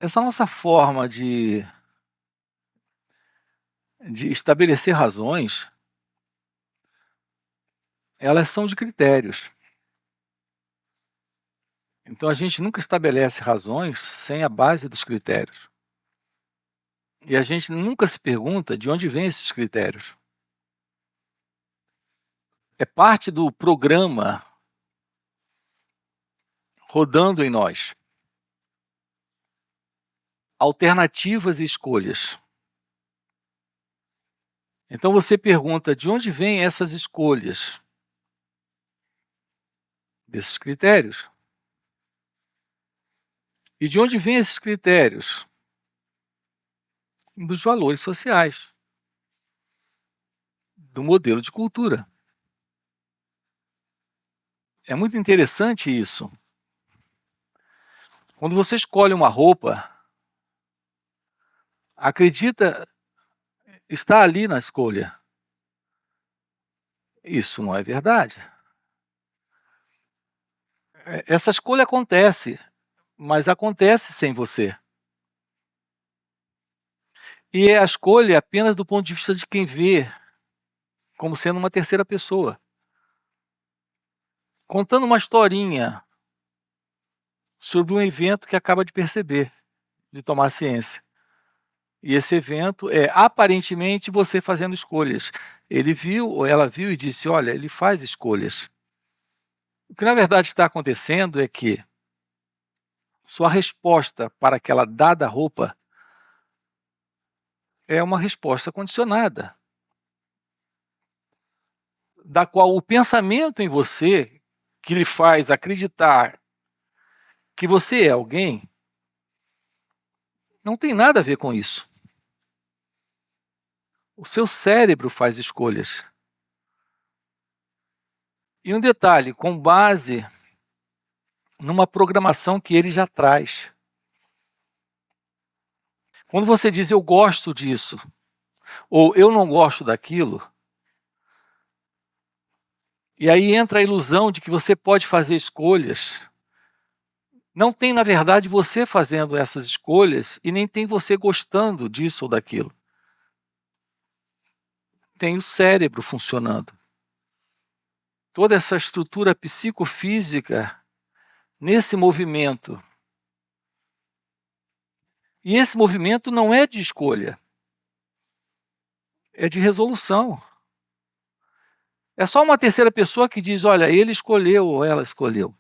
Essa nossa forma de estabelecer razões, elas são de critérios. Então a gente nunca estabelece razões sem a base dos critérios. E a gente nunca se pergunta de onde vêm esses critérios. É parte do programa rodando em nós. Alternativas e escolhas. Então você pergunta de onde vêm essas escolhas? Desses critérios. E de onde vêm esses critérios? Dos valores sociais, do modelo de cultura. É muito interessante isso. Quando você escolhe uma roupa, acredita, está ali na escolha. Isso não é verdade. Essa escolha acontece, mas acontece sem você. E é a escolha apenas do ponto de vista de quem vê, como sendo uma terceira pessoa. Contando uma historinha sobre um evento que acaba de perceber, de tomar ciência. E esse evento é, aparentemente, você fazendo escolhas. Ele viu, ou ela viu e disse, olha, ele faz escolhas. O que na verdade está acontecendo é que sua resposta para aquela dada roupa é uma resposta condicionada, da qual o pensamento em você, que lhe faz acreditar que você é alguém, não tem nada a ver com isso. O seu cérebro faz escolhas. E um detalhe, com base numa programação que ele já traz. Quando você diz eu gosto disso, ou eu não gosto daquilo, e aí entra a ilusão de que você pode fazer escolhas, não tem, na verdade, você fazendo essas escolhas e nem tem você gostando disso ou daquilo. Tem o cérebro funcionando. Toda essa estrutura psicofísica nesse movimento. E esse movimento não é de escolha, é de resolução. É só uma terceira pessoa que diz, olha, ele escolheu ou ela escolheu.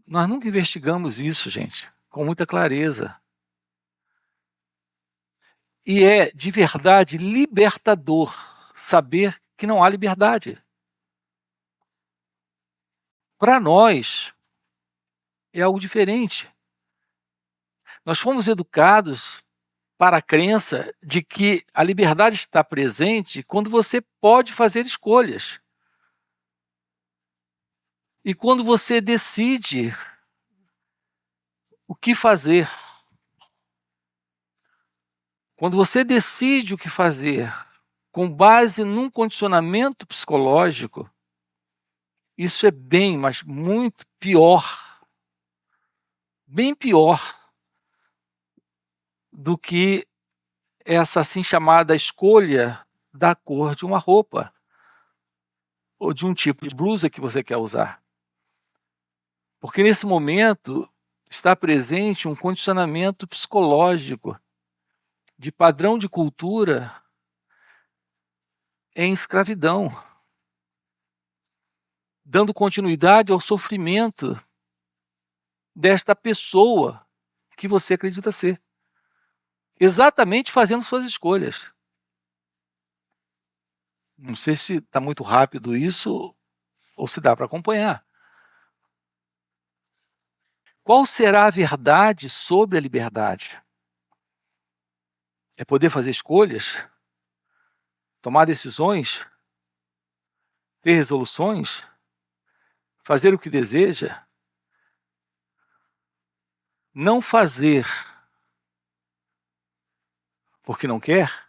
Nós nunca investigamos isso, gente, com muita clareza. E é de verdade libertador saber que não há liberdade. Para nós, é algo diferente. Nós fomos educados para a crença de que a liberdade está presente quando você pode fazer escolhas. E quando você decide o que fazer. Quando você decide o que fazer com base num condicionamento psicológico, isso é bem, mas muito pior, bem pior do que essa assim chamada escolha da cor de uma roupa ou de um tipo de blusa que você quer usar. Porque nesse momento está presente um condicionamento psicológico de padrão de cultura em escravidão, dando continuidade ao sofrimento desta pessoa que você acredita ser. Exatamente fazendo suas escolhas. Não sei se está muito rápido isso ou se dá para acompanhar. Qual será a verdade sobre a liberdade? É poder fazer escolhas? Tomar decisões? Ter resoluções? Fazer o que deseja? Não fazer porque não quer?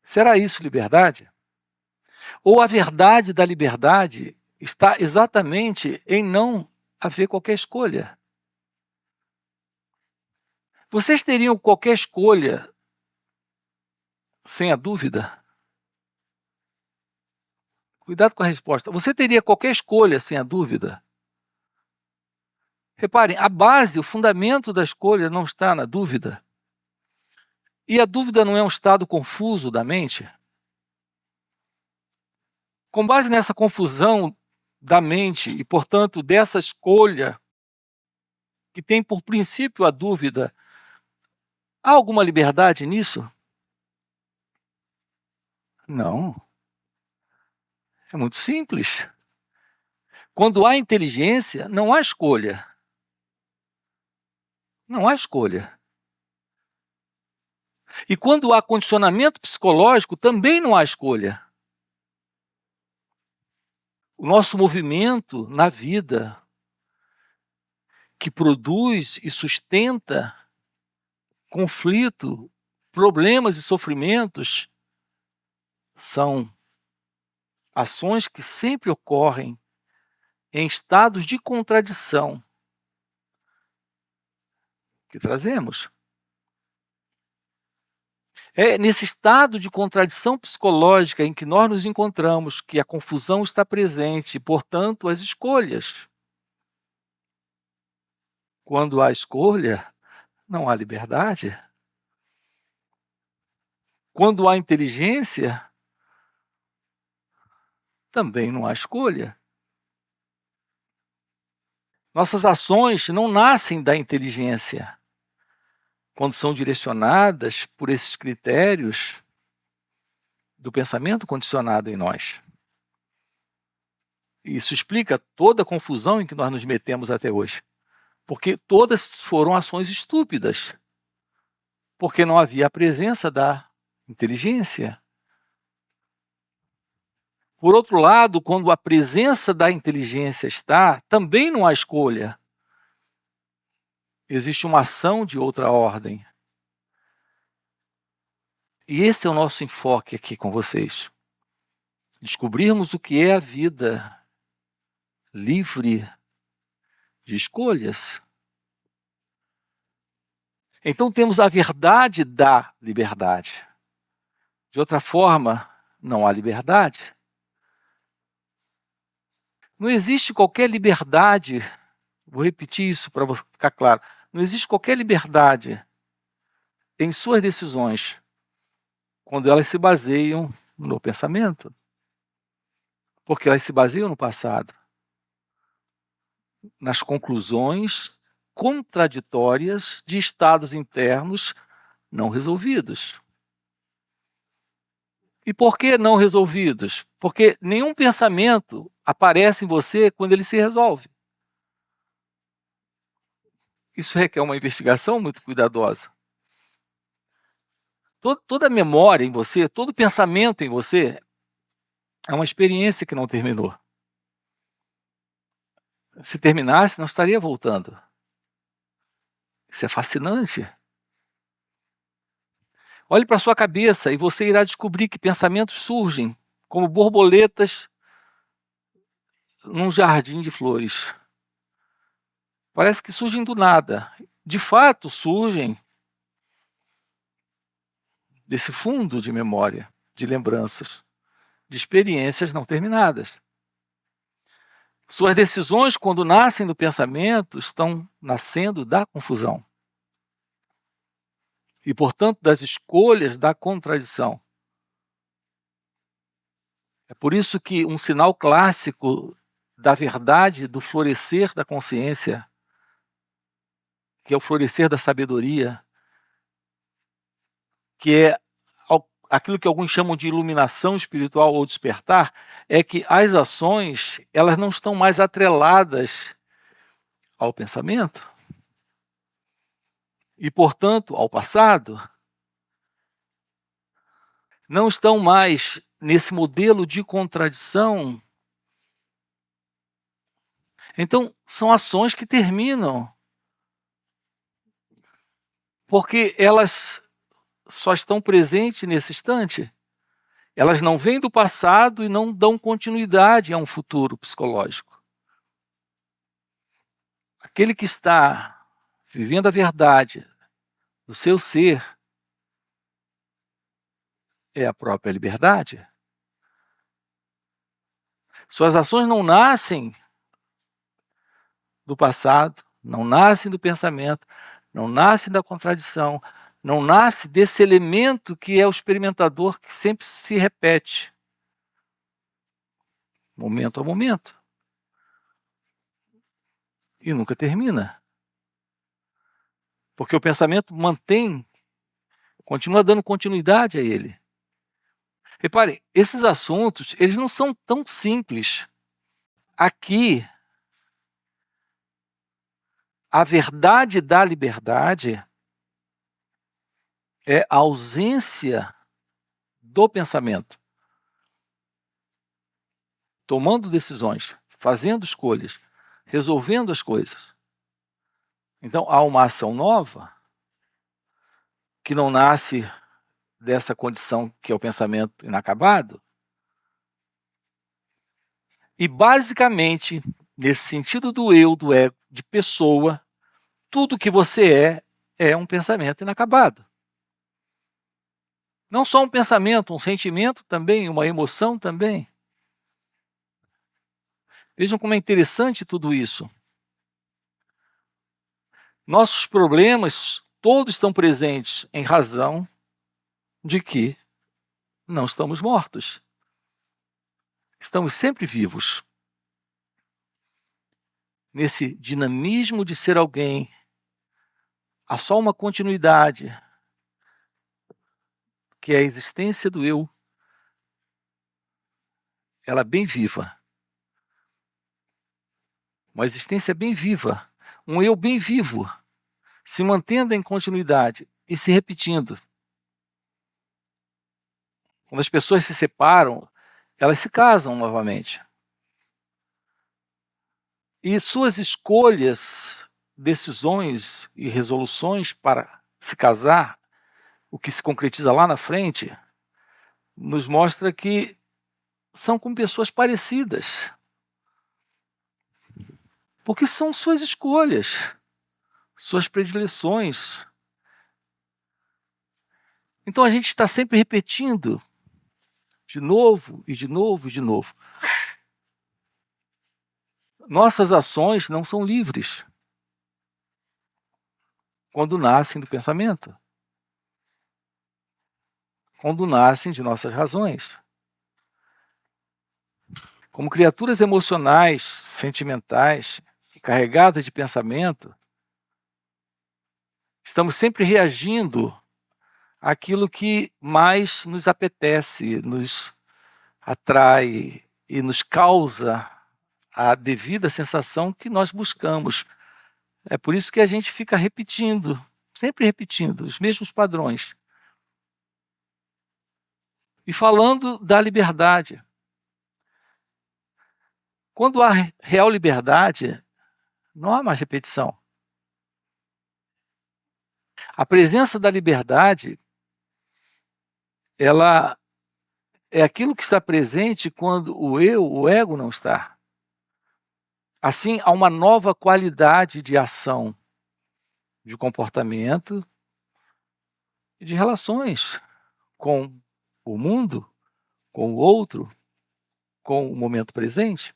Será isso liberdade? Ou a verdade da liberdade está exatamente em não haver qualquer escolha? Vocês teriam qualquer escolha sem a dúvida? Cuidado com a resposta. Você teria qualquer escolha sem a dúvida? Reparem, a base, o fundamento da escolha não está na dúvida. E a dúvida não é um estado confuso da mente? Com base nessa confusão da mente e, portanto, dessa escolha que tem por princípio a dúvida, há alguma liberdade nisso? Não. É muito simples. Quando há inteligência, não há escolha. Não há escolha. E quando há condicionamento psicológico, também não há escolha. O nosso movimento na vida, que produz e sustenta conflito, problemas e sofrimentos, são ações que sempre ocorrem em estados de contradição que trazemos. É nesse estado de contradição psicológica em que nós nos encontramos que a confusão está presente, e, portanto, as escolhas. Quando há escolha, não há liberdade. Quando há inteligência, também não há escolha. Nossas ações não nascem da inteligência. Quando são direcionadas por esses critérios do pensamento condicionado em nós. Isso explica toda a confusão em que nós nos metemos até hoje. Porque todas foram ações estúpidas. Porque não havia a presença da inteligência. Por outro lado, quando a presença da inteligência está, também não há escolha. Existe uma ação de outra ordem. E esse é o nosso enfoque aqui com vocês. Descobrirmos o que é a vida livre de escolhas. Então temos a verdade da liberdade. De outra forma, não há liberdade. Não existe qualquer liberdade, vou repetir isso para ficar claro, não existe qualquer liberdade em suas decisões quando elas se baseiam no pensamento. Porque elas se baseiam no passado, nas conclusões contraditórias de estados internos não resolvidos. E por que não resolvidos? Porque nenhum pensamento aparece em você quando ele se resolve. Isso requer uma investigação muito cuidadosa. Toda memória em você, todo pensamento em você é uma experiência que não terminou. Se terminasse, não estaria voltando. Isso é fascinante. Olhe para a sua cabeça e você irá descobrir que pensamentos surgem como borboletas num jardim de flores. Parece que surgem do nada. De fato, surgem desse fundo de memória, de lembranças, de experiências não terminadas. Suas decisões, quando nascem do pensamento, estão nascendo da confusão. E, portanto, das escolhas da contradição. É por isso que um sinal clássico da verdade, do florescer da consciência, que é o florescer da sabedoria, que é aquilo que alguns chamam de iluminação espiritual ou despertar, é que as ações, elas não estão mais atreladas ao pensamento e, portanto, ao passado. Não estão mais nesse modelo de contradição. Então, são ações que terminam, porque elas só estão presentes nesse instante. Elas não vêm do passado e não dão continuidade a um futuro psicológico. Aquele que está vivendo a verdade do seu ser, é a própria liberdade. Suas ações não nascem do passado, não nascem do pensamento, não nascem da contradição, não nasce desse elemento que é o experimentador que sempre se repete, momento a momento, e nunca termina. Porque o pensamento continua dando continuidade a ele. Reparem, esses assuntos, eles não são tão simples. Aqui, a verdade da liberdade é a ausência do pensamento, tomando decisões, fazendo escolhas, resolvendo as coisas. Então, há uma ação nova que não nasce dessa condição que é o pensamento inacabado. E, basicamente, nesse sentido do eu, do ego, de pessoa, tudo que você é um pensamento inacabado. Não só um pensamento, um sentimento também, uma emoção também. Vejam como é interessante tudo isso. Nossos problemas todos estão presentes em razão de que não estamos mortos. Estamos sempre vivos. Nesse dinamismo de ser alguém, há só uma continuidade, que é a existência do eu, ela é bem viva. Uma existência bem viva, um eu bem vivo, se mantendo em continuidade e se repetindo. Quando as pessoas se separam, elas se casam novamente. E suas escolhas, decisões e resoluções para se casar, o que se concretiza lá na frente, nos mostra que são com pessoas parecidas. Porque são suas escolhas, suas predileções. Então a gente está sempre repetindo, de novo e de novo e de novo. Nossas ações não são livres quando nascem do pensamento, quando nascem de nossas razões. Como criaturas emocionais, sentimentais e carregadas de pensamento, estamos sempre reagindo àquilo que mais nos apetece, nos atrai e nos causa a devida sensação que nós buscamos. É por isso que a gente fica repetindo, sempre repetindo os mesmos padrões. E falando da liberdade. Quando há real liberdade, não há mais repetição. A presença da liberdade, ela é aquilo que está presente quando o eu, o ego, não está. Assim, há uma nova qualidade de ação, de comportamento e de relações com o mundo, com o outro, com o momento presente.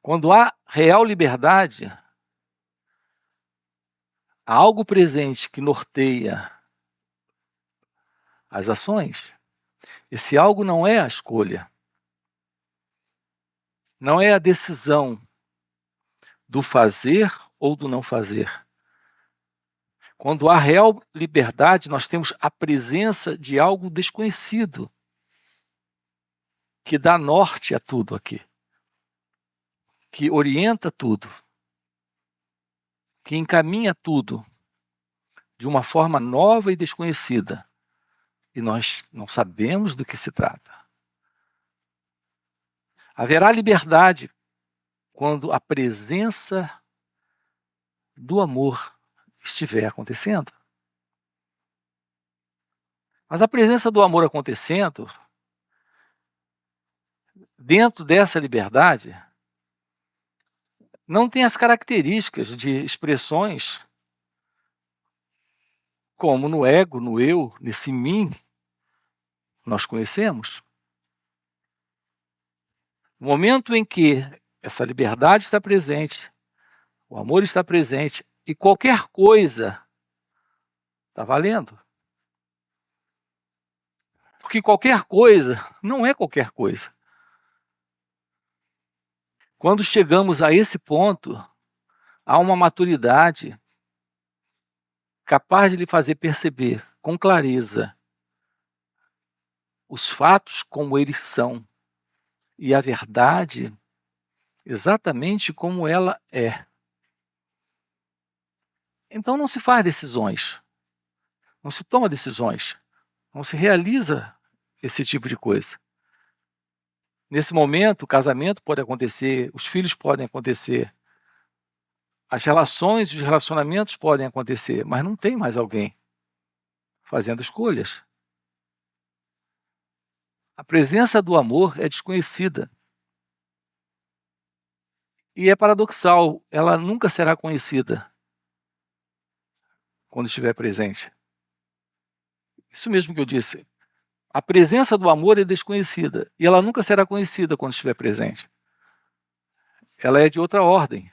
Quando há real liberdade, há algo presente que norteia as ações. Esse algo não é a escolha, não é a decisão do fazer ou do não fazer. Quando há real liberdade, nós temos a presença de algo desconhecido, que dá norte a tudo aqui, que orienta tudo, que encaminha tudo de uma forma nova e desconhecida. E nós não sabemos do que se trata. Haverá liberdade quando a presença do amor estiver acontecendo. Mas a presença do amor acontecendo, dentro dessa liberdade, não tem as características de expressões como no ego, no eu, nesse mim, nós conhecemos. No momento em que essa liberdade está presente, o amor está presente, e qualquer coisa está valendo. Porque qualquer coisa não é qualquer coisa. Quando chegamos a esse ponto, há uma maturidade capaz de lhe fazer perceber com clareza os fatos como eles são e a verdade exatamente como ela é. Então não se faz decisões, não se toma decisões, não se realiza esse tipo de coisa. Nesse momento, o casamento pode acontecer, os filhos podem acontecer, as relações e os relacionamentos podem acontecer, mas não tem mais alguém fazendo escolhas. A presença do amor é desconhecida. E é paradoxal, ela nunca será conhecida quando estiver presente. Isso mesmo que eu disse. A presença do amor é desconhecida e ela nunca será conhecida quando estiver presente. Ela é de outra ordem.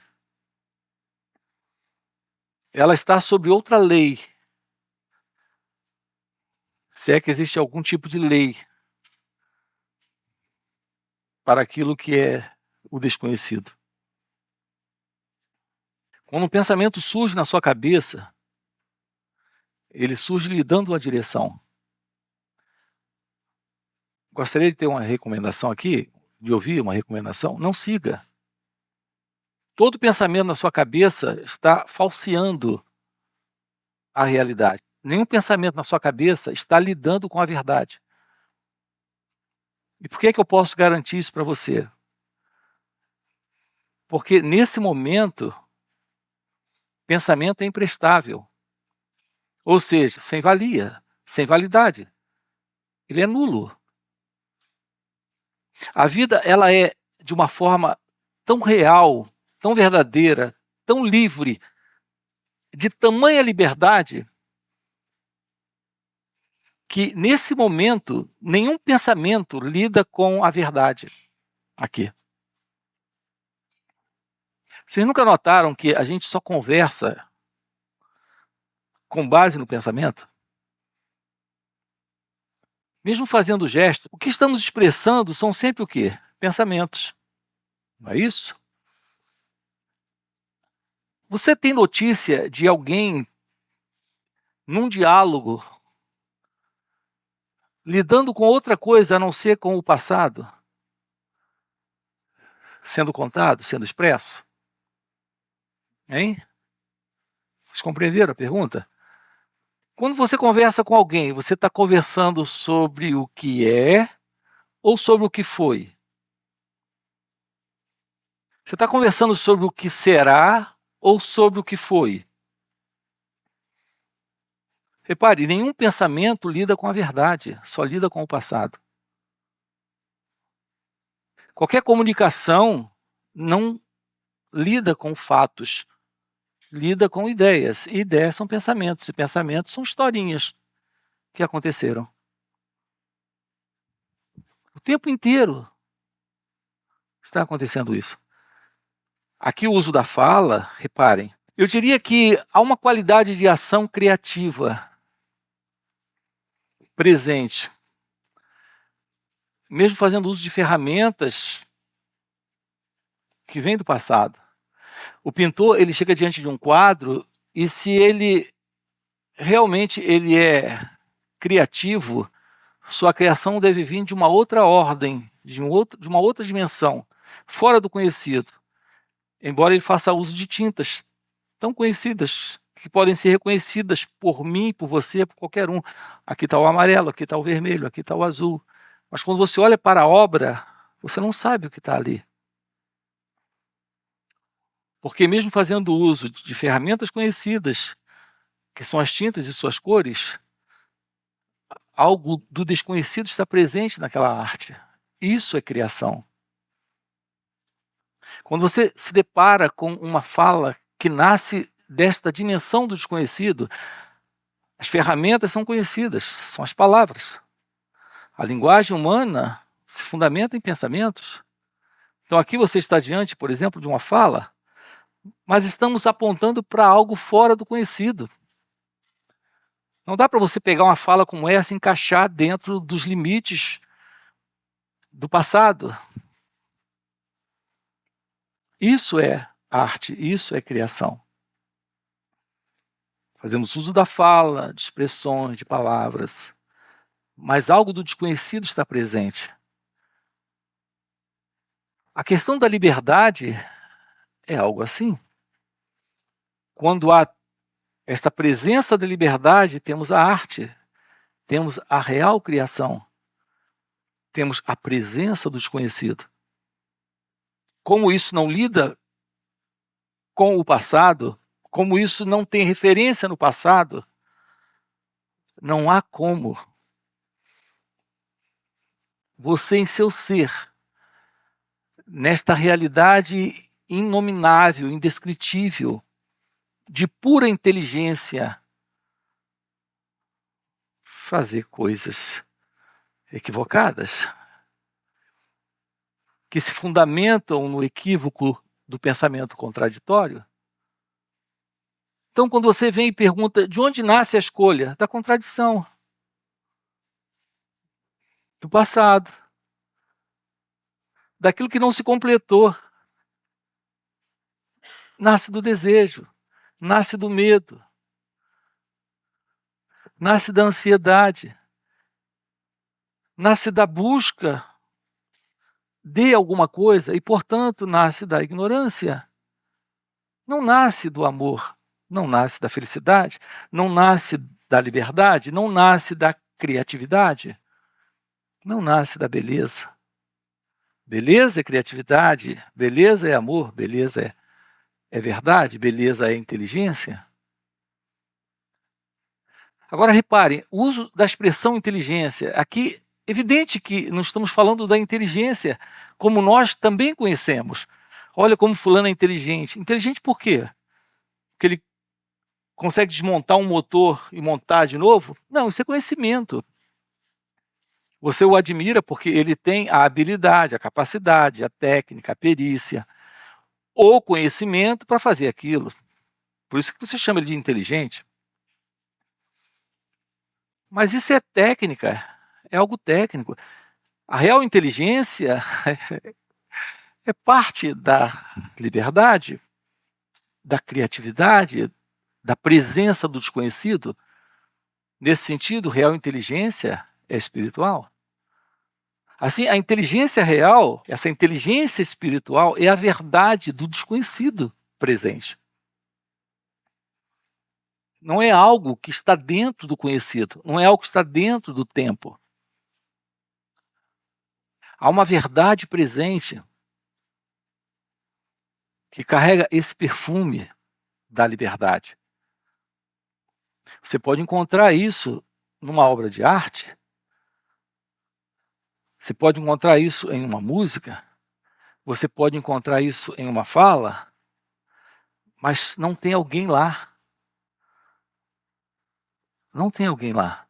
Ela está sob outra lei. Se é que existe algum tipo de lei para aquilo que é o desconhecido. Quando um pensamento surge na sua cabeça, ele surge lhe dando uma direção. Gostaria de ter uma recomendação aqui, de ouvir uma recomendação? Não siga. Todo pensamento na sua cabeça está falseando a realidade. Nenhum pensamento na sua cabeça está lidando com a verdade. E por que é que eu posso garantir isso para você? Porque nesse momento, pensamento é imprestável. Ou seja, sem valia, sem validade. Ele é nulo. A vida, ela é de uma forma tão real, tão verdadeira, tão livre, de tamanha liberdade, que nesse momento, nenhum pensamento lida com a verdade aqui. Vocês nunca notaram que a gente só conversa com base no pensamento? Mesmo fazendo gestos, o que estamos expressando são sempre o quê? Pensamentos. Não é isso? Você tem notícia de alguém num diálogo lidando com outra coisa a não ser com o passado? Sendo contado, sendo expresso? Hein? Vocês compreenderam a pergunta? Quando você conversa com alguém, você está conversando sobre o que é ou sobre o que foi? Você está conversando sobre o que será ou sobre o que foi? Repare, nenhum pensamento lida com a verdade, só lida com o passado. Qualquer comunicação não lida com fatos, lida com ideias. E ideias são pensamentos, e pensamentos são historinhas que aconteceram. O tempo inteiro está acontecendo isso. Aqui o uso da fala, reparem, eu diria que há uma qualidade de ação criativa presente, mesmo fazendo uso de ferramentas que vêm do passado. O pintor, ele chega diante de um quadro e se ele realmente ele é criativo, sua criação deve vir de uma outra ordem, de uma outra dimensão, fora do conhecido. Embora ele faça uso de tintas tão conhecidas, que podem ser reconhecidas por mim, por você, por qualquer um. Aqui está o amarelo, aqui está o vermelho, aqui está o azul. Mas quando você olha para a obra, você não sabe o que está ali. Porque mesmo fazendo uso de ferramentas conhecidas, que são as tintas e suas cores, algo do desconhecido está presente naquela arte. Isso é criação. Quando você se depara com uma fala que nasce desta dimensão do desconhecido, As ferramentas são conhecidas, são as palavras. A linguagem humana se fundamenta em pensamentos. Então aqui você está diante, por exemplo, de uma fala, mas estamos apontando para algo fora do conhecido. Não dá para você pegar uma fala como essa e encaixar dentro dos limites do passado. Isso é arte, isso é criação. Fazemos uso da fala, de expressões, de palavras, mas algo do desconhecido está presente. A questão da liberdade é algo assim. Quando há esta presença da liberdade, temos a arte, temos a real criação, temos a presença do desconhecido. Como isso não lida com o passado, como isso não tem referência no passado, não há como você, em seu ser, nesta realidade inominável, indescritível, de pura inteligência, fazer coisas equivocadas, que se fundamentam no equívoco do pensamento contraditório. Então, quando você vem e pergunta de onde nasce a escolha? Da contradição, do passado, daquilo que não se completou. Nasce do desejo, nasce do medo, nasce da ansiedade, nasce da busca de alguma coisa e, portanto, nasce da ignorância. Não nasce do amor, não nasce da felicidade, não nasce da liberdade, não nasce da criatividade, não nasce da beleza. Beleza é criatividade, beleza é amor, beleza é verdade, beleza é inteligência. Agora reparem, o uso da expressão inteligência, aqui, evidente que não estamos falando da inteligência como nós também conhecemos. Olha como fulano é inteligente. Inteligente por quê? Porque ele consegue desmontar um motor e montar de novo? Não, isso é conhecimento. Você o admira porque ele tem a habilidade, a capacidade, a técnica, a perícia, o conhecimento para fazer aquilo. Por isso que você chama ele de inteligente. Mas isso é técnica, é algo técnico. A real inteligência é parte da liberdade, da criatividade, da presença do desconhecido. Nesse sentido, real inteligência é espiritual. Assim, a inteligência real, essa inteligência espiritual, é a verdade do desconhecido presente. Não é algo que está dentro do conhecido, não é algo que está dentro do tempo. Há uma verdade presente que carrega esse perfume da liberdade. Você pode encontrar isso numa obra de arte, você pode encontrar isso em uma música, você pode encontrar isso em uma fala, mas não tem alguém lá. Não tem alguém lá.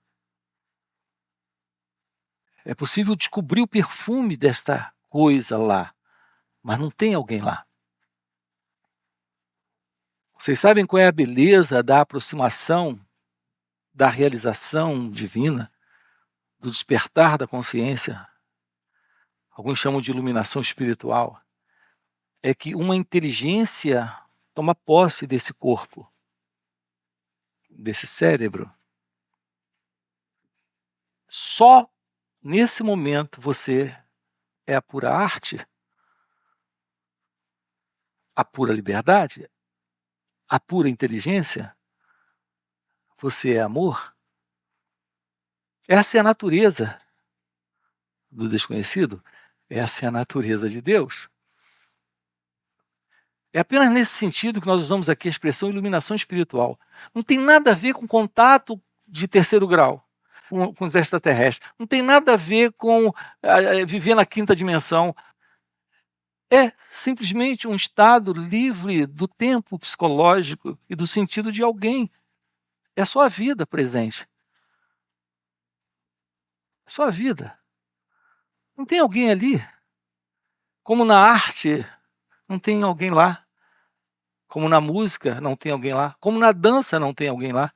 É possível descobrir o perfume desta coisa lá, mas não tem alguém lá. Vocês sabem qual é a beleza da aproximação, da realização divina, do despertar da consciência? Alguns chamam de iluminação espiritual. É que uma inteligência toma posse desse corpo, desse cérebro. Só nesse momento você é a pura arte, a pura liberdade, a pura inteligência. Você é amor. Essa é a natureza do desconhecido. Essa é a natureza de Deus. É apenas nesse sentido que nós usamos aqui a expressão iluminação espiritual. Não tem nada a ver com contato de terceiro grau com os extraterrestres. Não tem nada a ver com viver na quinta dimensão. É simplesmente um estado livre do tempo psicológico e do sentido de alguém. É a sua vida presente. É a sua vida. Não tem alguém ali. Como na arte, não tem alguém lá. Como na música, não tem alguém lá. Como na dança, não tem alguém lá.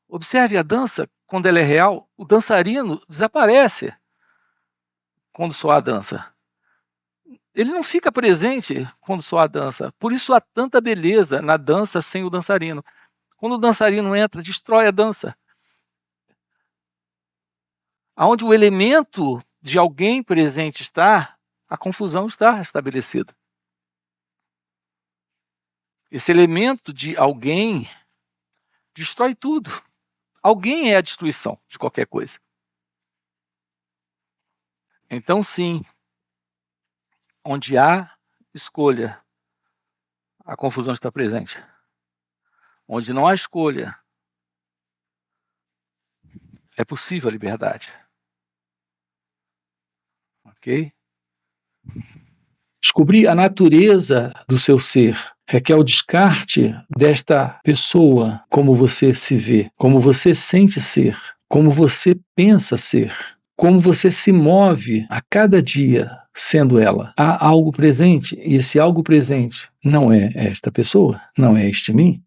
Observe a dança, quando ela é real, o dançarino desaparece quando soa a dança. Ele não fica presente quando soa a dança. Por isso há tanta beleza na dança sem o dançarino. Quando o dançarino entra, destrói a dança. Aonde o elemento de alguém presente está, a confusão está estabelecida. Esse elemento de alguém destrói tudo. Alguém é a destruição de qualquer coisa. Então, sim, onde há escolha, a confusão está presente. Onde não há escolha, é possível a liberdade. Ok? Descobrir a natureza do seu ser requer o descarte desta pessoa, como você se vê, como você sente ser, como você pensa ser, como você se move a cada dia sendo ela. Há algo presente, e esse algo presente não é esta pessoa, não é este mim,